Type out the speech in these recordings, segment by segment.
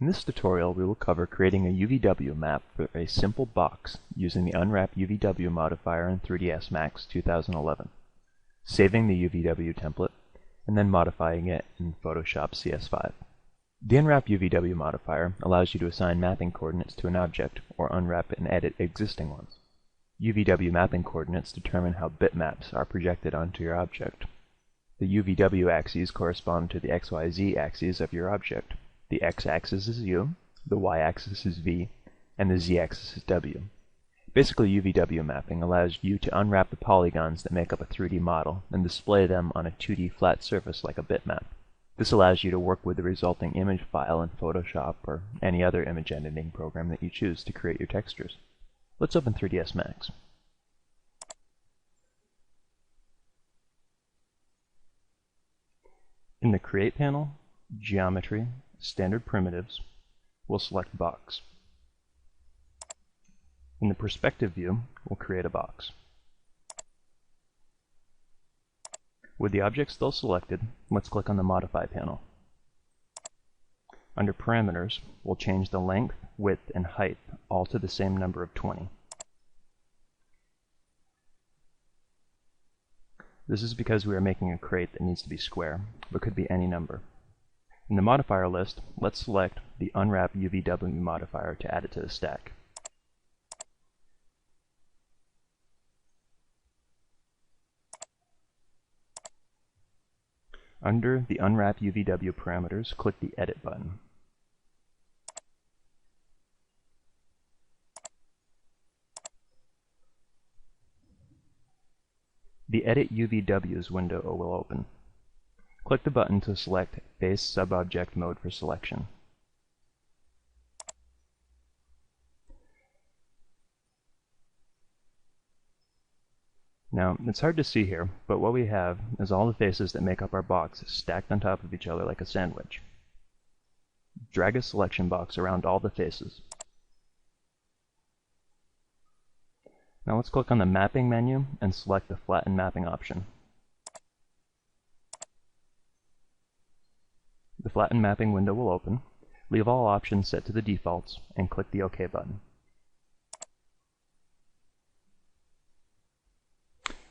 In this tutorial, we will cover creating a UVW map for a simple box using the Unwrap UVW modifier in 3ds Max 2011, saving the UVW template, and then modifying it in Photoshop CS5. The Unwrap UVW modifier allows you to assign mapping coordinates to an object, or unwrap and edit existing ones. UVW mapping coordinates determine how bitmaps are projected onto your object. The UVW axes correspond to the XYZ axes of your object. The x-axis is U, the y-axis is V, and the z-axis is W. Basically, UVW mapping allows you to unwrap the polygons that make up a 3D model and display them on a 2D flat surface like a bitmap. This allows you to work with the resulting image file in Photoshop or any other image editing program that you choose to create your textures. Let's open 3ds Max. In the Create panel, Geometry, Standard Primitives, we'll select Box. In the Perspective view, we'll create a box. With the object still selected, let's click on the Modify panel. Under Parameters, we'll change the length, width, and height all to the same number of 20. This is because we are making a crate that needs to be square, but could be any number. In the modifier list, let's select the Unwrap UVW modifier to add it to the stack. Under the Unwrap UVW parameters, click the Edit button. The Edit UVWs window will open. Click the button to select Face Subobject Mode for selection. Now, it's hard to see here, but what we have is all the faces that make up our box stacked on top of each other like a sandwich. Drag a selection box around all the faces. Now let's click on the Mapping menu and select the Flatten Mapping option. The Flatten Mapping window will open. Leave all options set to the defaults and click the OK button.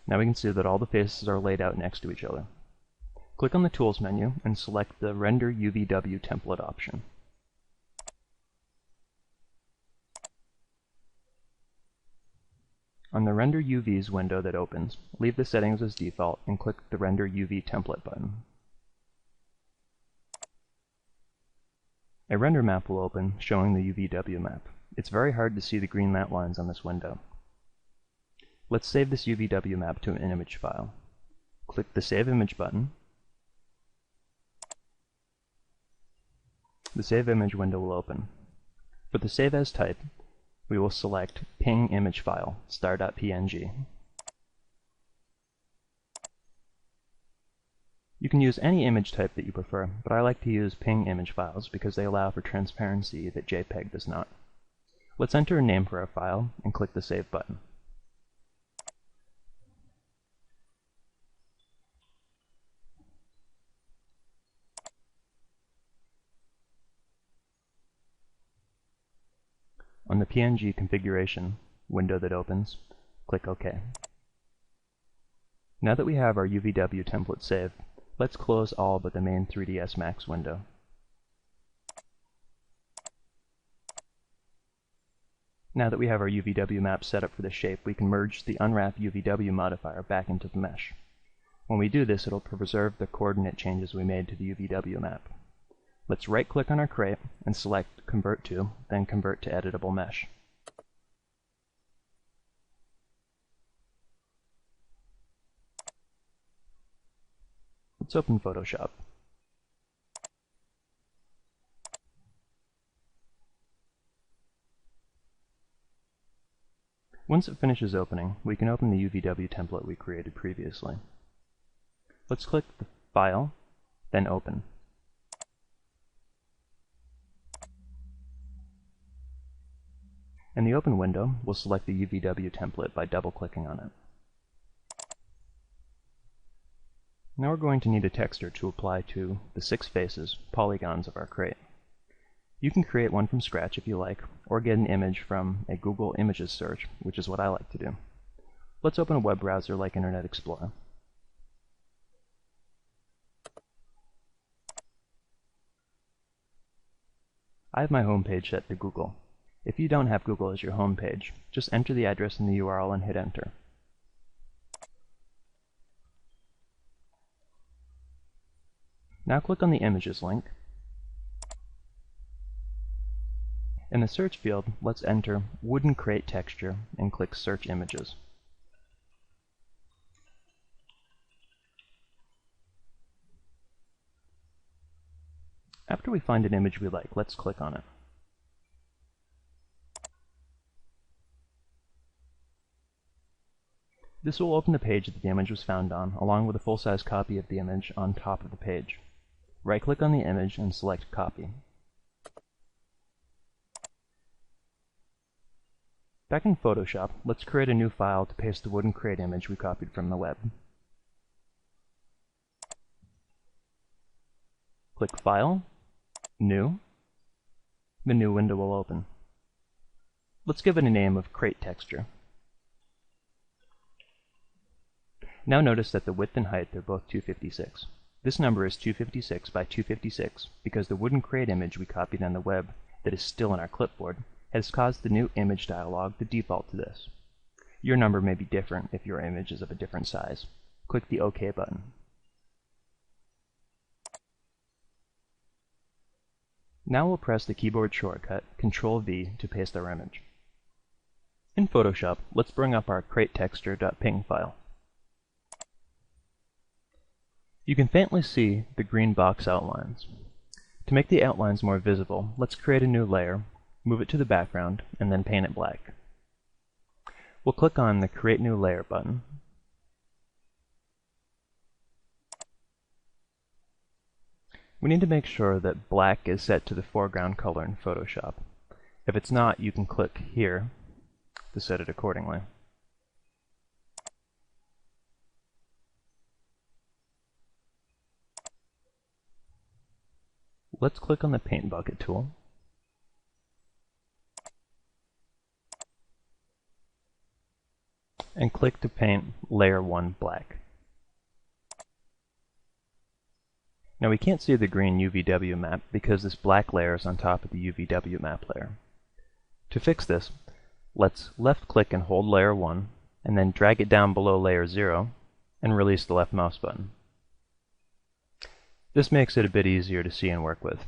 Now we can see that all the faces are laid out next to each other. Click on the Tools menu and select the Render UVW Template option. On the Render UVs window that opens, leave the settings as default and click the Render UV Template button. A render map will open showing the UVW map. It's very hard to see the green matte lines on this window. Let's save this UVW map to an image file. Click the Save Image button. The Save Image window will open. For the Save As type, we will select Ping Image File, star.png. You can use any image type that you prefer, but I like to use Ping image files because they allow for transparency that JPEG does not. Let's enter a name for our file and click the Save button. On the PNG configuration window that opens, click OK. Now that we have our UVW template saved, let's close all but the main 3ds Max window. Now that we have our UVW map set up for the shape, we can merge the Unwrap UVW modifier back into the mesh. When we do this, it'll preserve the coordinate changes we made to the UVW map. Let's right-click on our crate and select Convert to, then Convert to Editable Mesh. Let's open Photoshop. Once it finishes opening, we can open the UVW template we created previously. Let's click the File, then Open. In the Open window, we'll select the UVW template by double-clicking on it. Now we're going to need a texture to apply to the 6 faces, polygons of our crate. You can create one from scratch if you like, or get an image from a Google Images search, which is what I like to do. Let's open a web browser like Internet Explorer. I have my home page set to Google. If you don't have Google as your home page, just enter the address in the URL and hit enter. Now click on the Images link. In the search field, let's enter wooden crate texture and click Search Images. After we find an image we like, let's click on it. This will open the page that the image was found on, along with a full-size copy of the image on top of the page. Right-click on the image and select Copy. Back in Photoshop, let's create a new file to paste the wooden crate image we copied from the web. Click File, New. The new window will open. Let's give it a name of Crate Texture. Now notice that the width and height are both 256. This number is 256 by 256 because the wooden crate image we copied on the web that is still in our clipboard has caused the new image dialog to default to this. Your number may be different if your image is of a different size. Click the OK button. Now we'll press the keyboard shortcut Ctrl-V to paste our image. In Photoshop, let's bring up our cratetexture.png file. You can faintly see the green box outlines. To make the outlines more visible, let's create a new layer, move it to the background, and then paint it black. We'll click on the Create New Layer button. We need to make sure that black is set to the foreground color in Photoshop. If it's not, you can click here to set it accordingly. Let's click on the Paint Bucket tool. And click to paint Layer 1 black. Now we can't see the green UVW map because this black layer is on top of the UVW map layer. To fix this, let's left click and hold layer 1 and then drag it down below layer 0 and release the left mouse button. This makes it a bit easier to see and work with.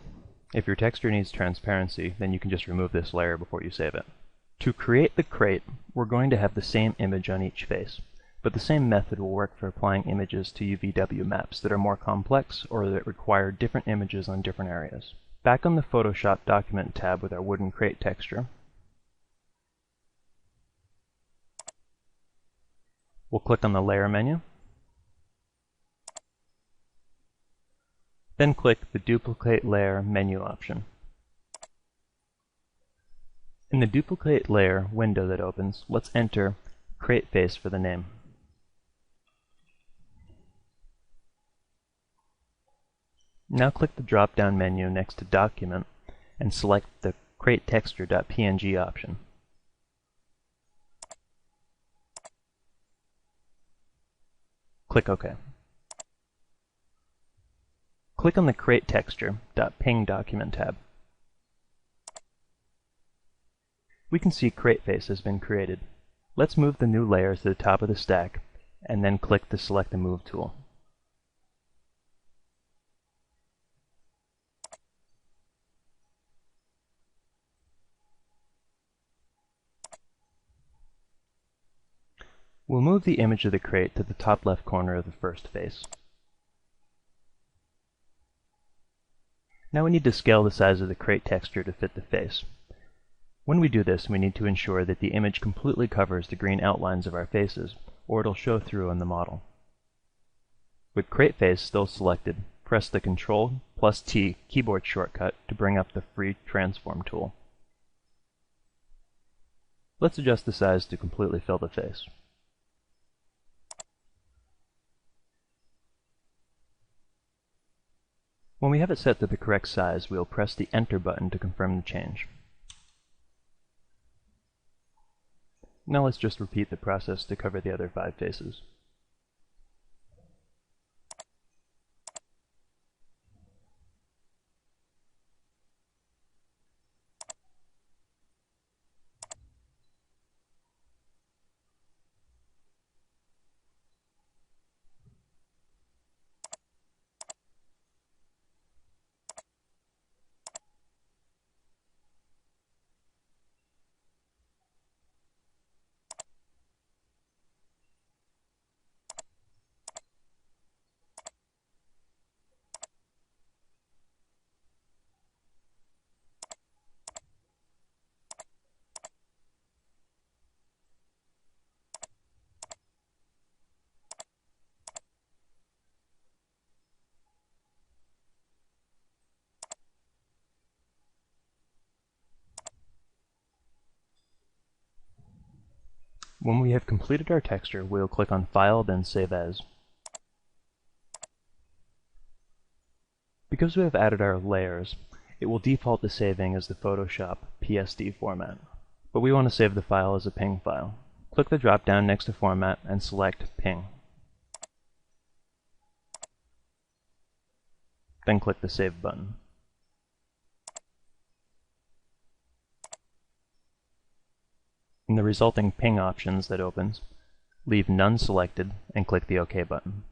If your texture needs transparency, then you can just remove this layer before you save it. To create the crate, we're going to have the same image on each face. But the same method will work for applying images to UVW maps that are more complex or that require different images on different areas. Back on the Photoshop Document tab with our wooden crate texture, we'll click on the Layer menu, then click the Duplicate Layer menu option. In the Duplicate Layer window that opens, let's enter Crate Face for the name. Now click the drop-down menu next to Document and select the cratetexture.png option. Click OK. Click on the cratetexture.png document tab. We can see Crate Face has been created. Let's move the new layer to the top of the stack and then click the Select the Move tool. We'll move the image of the crate to the top left corner of the first face. Now we need to scale the size of the crate texture to fit the face. When we do this, we need to ensure that the image completely covers the green outlines of our faces, or it'll show through on the model. With Crate Face still selected, press the Ctrl+T keyboard shortcut to bring up the free transform tool. Let's adjust the size to completely fill the face. When we have it set to the correct size, we will press the Enter button to confirm the change. Now let's just repeat the process to cover the other 5 faces. When we have completed our texture, we will click on File, then Save As. Because we have added our layers, it will default to saving as the Photoshop PSD format, but we want to save the file as a PNG file. Click the drop-down next to Format and select PNG. Then click the Save button. In the resulting PNG options that opens, leave None selected and click the OK button.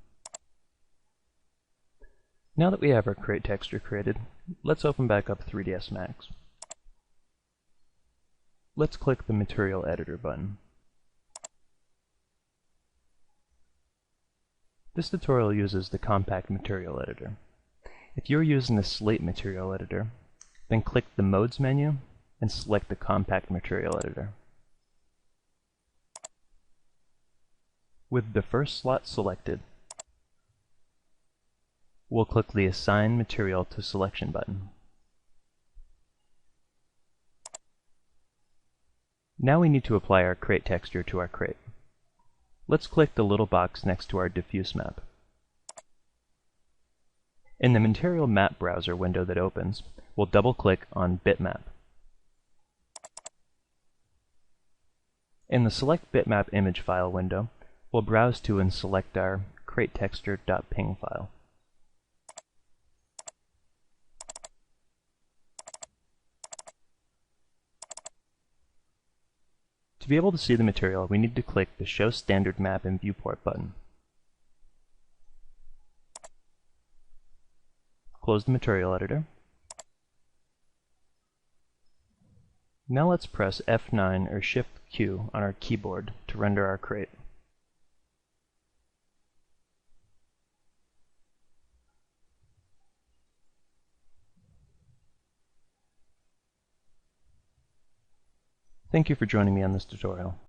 Now that we have our crate texture created, let's open back up 3ds Max. Let's click the Material Editor button. This tutorial uses the Compact Material Editor. If you're using the Slate Material Editor, then click the Modes menu and select the Compact Material Editor. With the first slot selected, we'll click the Assign Material to Selection button. Now we need to apply our crate texture to our crate. Let's click the little box next to our diffuse map. In the Material Map Browser window that opens, we'll double-click on Bitmap. In the Select Bitmap Image File window, we'll browse to and select our cratetexture.png file. To be able to see the material, we need to click the Show Standard Map in Viewport button. Close the Material Editor. Now let's press F9 or Shift-Q on our keyboard to render our crate. Thank you for joining me on this tutorial.